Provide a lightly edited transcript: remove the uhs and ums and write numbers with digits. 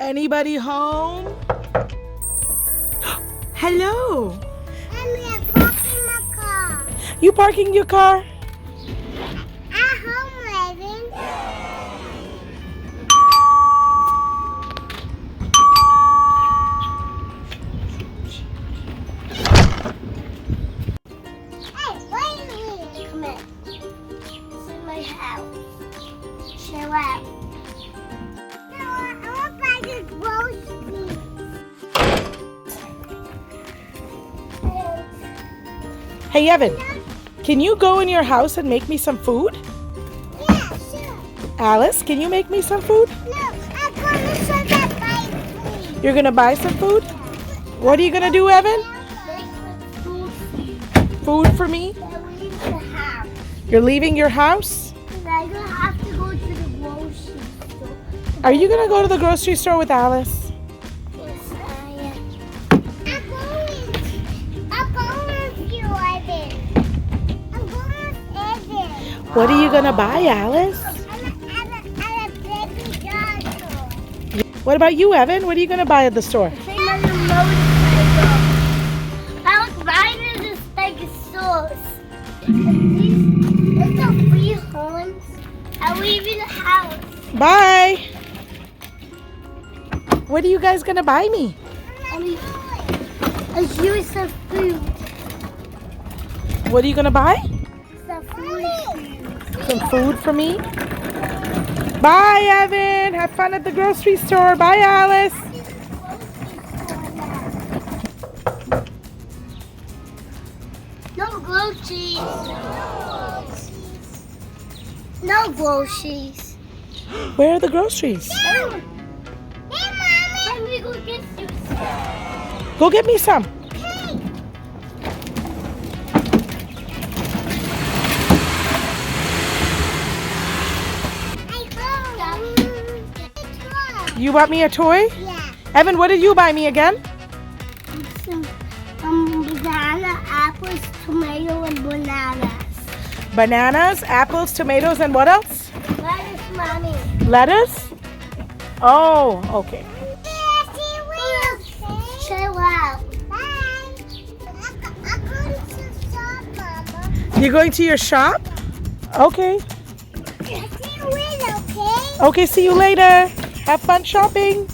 Anybody home? Hello. I'm parking my car. You parking your car? At home, Raven. Hey, wait a minute. Come here. This is my house. Chill out. No, I want to buy this groceries. Hey, Evan, can you go in your house and make me some food? Yeah, sure. Alice, can you make me some food? No, I'm going to show that buy food. You're gonna buy some food? What are you gonna do, Evan? Food for me? You're leaving your house? I don't have to go to the grocery store. Are you gonna go to the grocery store with Alice? Yes, I am. I'm going with you, Evan. I'm going with Evan. What are you gonna buy, Alice? I'm a baby dinosaur. What about you, Evan? What are you gonna buy at the store? Another motorcycle. I was riding this Stegosaurus. These are free homes. I'm leaving the house. Bye! What are you guys gonna buy me? Let's use some food. What are you gonna buy? Some food. Some food for me? Bye, Evan! Have fun at the grocery store. Bye, Alice! No groceries. No groceries. Where are the groceries? Hey, Mommy. Let me go get you some. Go get me some. Hey. You bought me a toy? Yeah. Evan, what did you buy me again? Some banana, apples, tomato, and bananas. Bananas, apples, tomatoes, and what else? Lettuce, Mommy. Lettuce? Oh, okay. Chill out. Bye. I'm going to the shop, Mama. You're going to your shop? Okay. See you later, okay? Okay, see you later. Have fun shopping.